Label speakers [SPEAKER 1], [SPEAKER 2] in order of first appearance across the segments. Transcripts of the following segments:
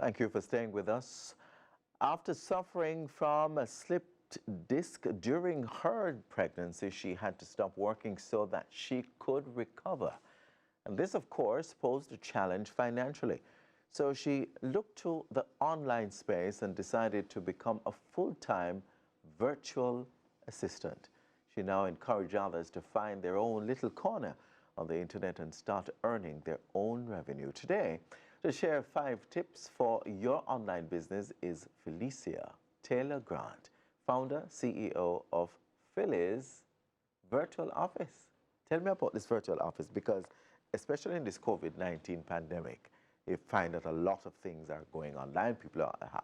[SPEAKER 1] Thank you for staying with us. After suffering from a slipped disc during her pregnancy, she had to stop working so that she could recover. And this, of course, posed a challenge financially. So she looked to the online space and decided to become a full-time virtual assistant. She now encourages others to find their own little corner on the internet and start earning their own revenue. Today, to share 5 tips for your online business is Felicia Taylor Grant, founder, CEO of Phyli's Virtual Office. Tell me about this virtual office, because especially in this COVID-19 pandemic, you find that a lot of things are going online. People are,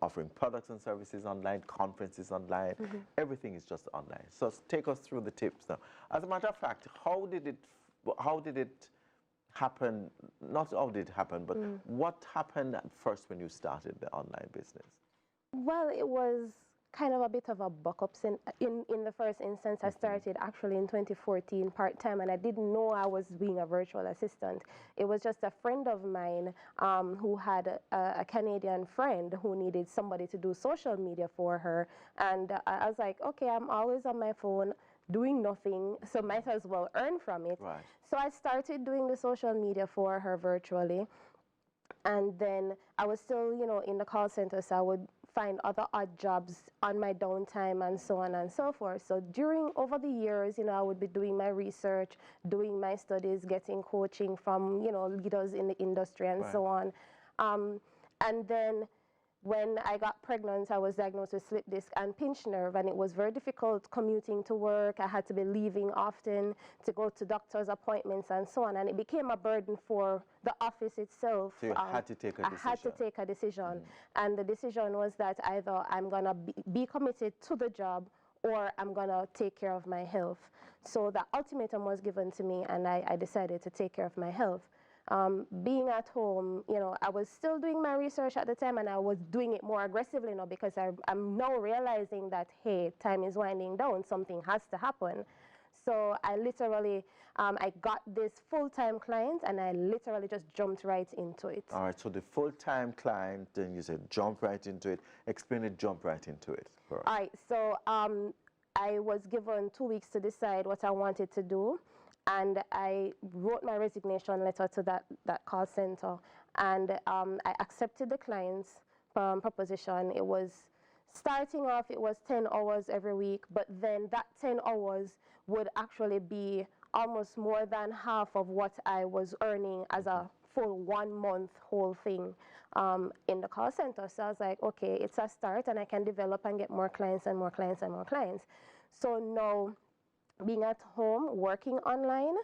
[SPEAKER 1] offering products and services online, conferences online. Everything is just online. So take us through the tips now. As a matter of fact, how did it happen? Not how did it happen, but what happened at first when you started the online business?
[SPEAKER 2] Well, it was kind of a bit of a buck-up. In the first instance, I started actually in 2014 part-time, and I didn't know I was being a virtual assistant. It was just a friend of mine who had a Canadian friend who needed somebody to do social media for her. And I was like, okay, I'm always on my phone doing nothing, so might as well earn from it.
[SPEAKER 1] Right.
[SPEAKER 2] So I started doing the social media for her virtually. And then I was still, in the call center, so I would find other odd jobs on my downtime and so on and so forth. So over the years, I would be doing my research, doing my studies, getting coaching from, leaders in the industry and so on. And then when I got pregnant, I was diagnosed with slip disc and pinched nerve, and it was very difficult commuting to work. I had to be leaving often to go to doctor's appointments and so on, and it became a burden for the office itself.
[SPEAKER 1] So you had to take a decision.
[SPEAKER 2] I had to take a decision, and the decision was that either I'm going to be committed to the job or I'm going to take care of my health. So the ultimatum was given to me, and I decided to take care of my health. Being at home, I was still doing my research at the time, and I was doing it more aggressively now because I'm now realizing that, hey, time is winding down, something has to happen. So I literally, I got this full-time client, and I literally just jumped right into it.
[SPEAKER 1] All right, so the full-time client, then you said jump right into it. Explain it, jump right into it.
[SPEAKER 2] All right, so I was given 2 weeks to decide what I wanted to do. And I wrote my resignation letter to that call center, and I accepted the client's proposition. It was starting off, it was 10 hours every week, but then that 10 hours would actually be almost more than half of what I was earning as a full 1 month whole thing in the call center. So I was like, okay, it's a start, and I can develop and get more clients and more clients and more clients. So now, being at home, working online,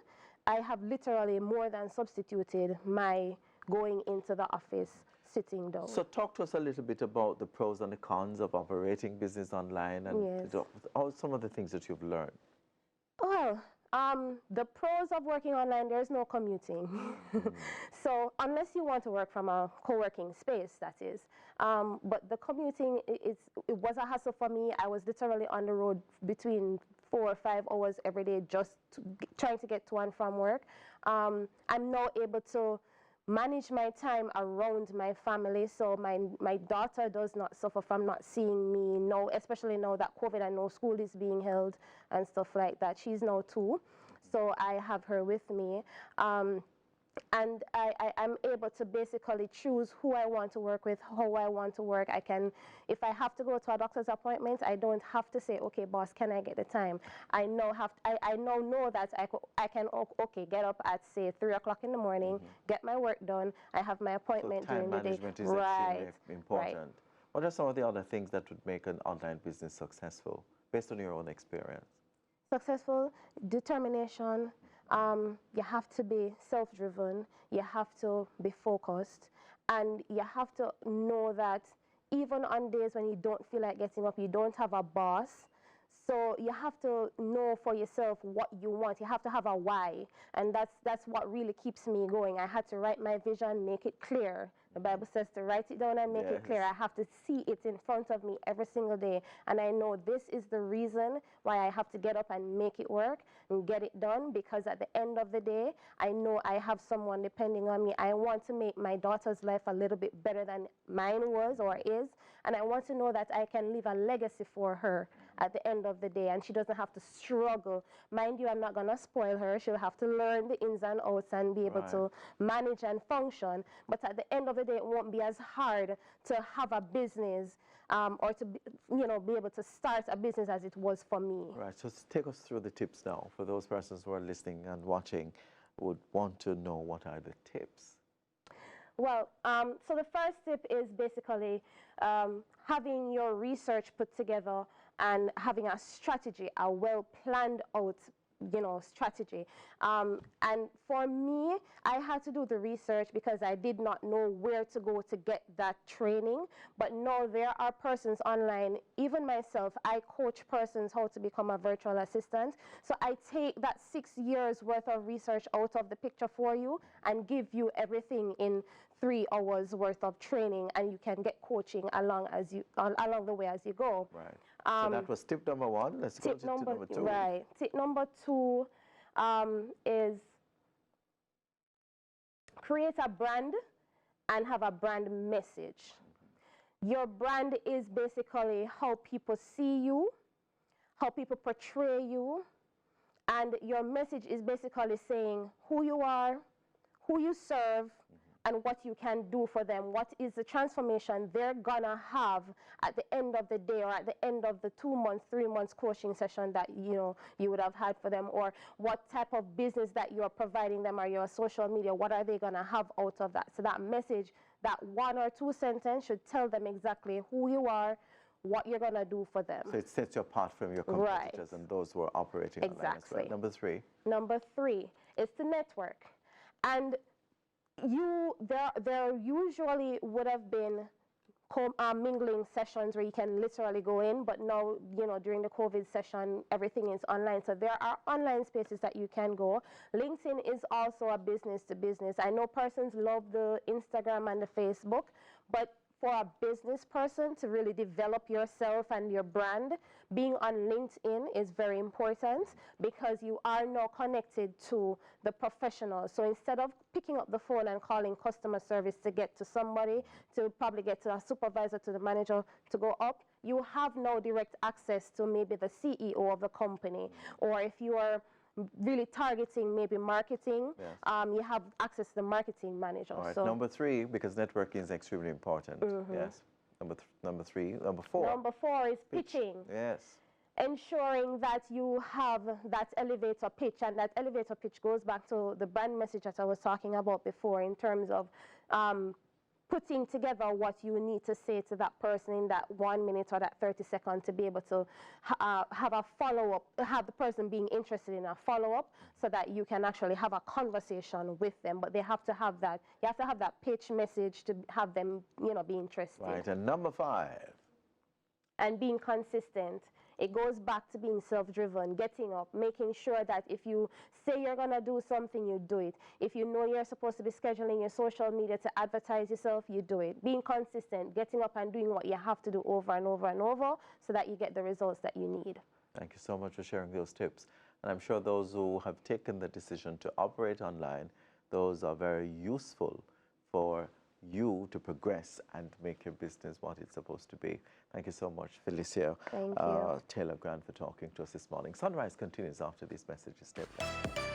[SPEAKER 2] I have literally more than substituted my going into the office, sitting down.
[SPEAKER 1] So talk to us a little bit about the pros and the cons of operating business online, and some of the things that you've learned.
[SPEAKER 2] Well, the pros of working online, there's no commuting. So unless you want to work from a co-working space, that is. But the commuting, it was a hassle for me. I was literally on the road between 4 or 5 hours every day just trying to get to and from work. I'm now able to manage my time around my family, so my daughter does not suffer from not seeing me now, especially now that COVID, I know school is being held and stuff like that. She's now 2, so I have her with me. And I'm able to basically choose who I want to work with, how I want to work. If I have to go to a doctor's appointment, I don't have to say, okay, boss, can I get the time? I now know that I can get up at, say, 3 o'clock in the morning, get my work done. I have my appointment during the day.
[SPEAKER 1] Time management is extremely important. Right. What are some of the other things that would make an online business successful, based on your own experience?
[SPEAKER 2] Successful, determination. You have to be self-driven, you have to be focused, and you have to know that even on days when you don't feel like getting up, you don't have a boss, So you have to know for yourself what you want. You have to have a why, and that's what really keeps me going. I had to write my vision, make it clear. The Bible says to write it down and make it clear. I have to see it in front of me every single day, and I know this is the reason why I have to get up and make it work and get it done, because at the end of the day, I know I have someone depending on me. I want to make my daughter's life a little bit better than mine was or is, and I want to know that I can leave a legacy for her at the end of the day, and she doesn't have to struggle. Mind you, I'm not going to spoil her. She'll have to learn the ins and outs and be able to manage and function, but at the end of the day, it won't be as hard to have a business or to be able to start a business as it was for me.
[SPEAKER 1] Right, so take us through the tips now for those persons who are listening and watching, would want to know what are the tips.
[SPEAKER 2] Well, so the first tip is basically having your research put together and having a strategy, a well planned out strategy. And for me, I had to do the research because I did not know where to go to get that training. But now there are persons online, even myself, I coach persons how to become a virtual assistant. So I take that 6 years worth of research out of the picture for you and give you everything in 3 hours worth of training, and you can get coaching along the way as you go.
[SPEAKER 1] Right. So that was tip number 1. Let's go to tip number 2.
[SPEAKER 2] Right. Tip number 2 is create a brand and have a brand message. Your brand is basically how people see you, how people portray you, and your message is basically saying who you are, who you serve, and what you can do for them. What is the transformation they're gonna have at the end of the day, or at the end of the 2 months, 3 months coaching session that you would have had for them, or what type of business that you're providing them, or your social media, what are they gonna have out of that? So that message, that 1 or 2 sentence should tell them exactly who you are, what you're gonna do for them.
[SPEAKER 1] So it sets you apart from your competitors and those who are operating online as well. Number 3.
[SPEAKER 2] Number 3 is to network. And there usually would have been mingling sessions where you can literally go in, but now, during the COVID session, everything is online. So there are online spaces that you can go. LinkedIn is also a business to business. I know persons love the Instagram and the Facebook, but for a business person to really develop yourself and your brand, being on LinkedIn is very important, because you are now connected to the professionals. So instead of picking up the phone and calling customer service to get to somebody, to probably get to a supervisor, to the manager, to go up, you have now direct access to maybe the CEO of the company. Or if you are really targeting maybe marketing, you have access to the marketing manager.
[SPEAKER 1] All right,
[SPEAKER 2] so
[SPEAKER 1] number 3, because networking is extremely important. Yes. Number 3. Number 4.
[SPEAKER 2] Number 4 is pitching.
[SPEAKER 1] Yes.
[SPEAKER 2] Ensuring that you have that elevator pitch, and that elevator pitch goes back to the brand message that I was talking about before, in terms of putting together what you need to say to that person in that 1 minute or that 30 seconds to be able to have a follow-up, have the person being interested in a follow-up, so that you can actually have a conversation with them. But they have to have that, you have to have that pitch message to have them, be interested.
[SPEAKER 1] Right, and number 5.
[SPEAKER 2] And being consistent. It goes back to being self-driven, getting up, making sure that if you say you're going to do something, you do it. If you know you're supposed to be scheduling your social media to advertise yourself, you do it. Being consistent, getting up and doing what you have to do over and over and over, so that you get the results that you need.
[SPEAKER 1] Thank you so much for sharing those tips. And I'm sure those who have taken the decision to operate online, those are very useful for you to progress and make your business what it's supposed to be. Thank you so much, Felicia
[SPEAKER 2] Thank you.
[SPEAKER 1] Taylor Grant, for talking to us this morning. Sunrise continues after these messages. Stay tuned.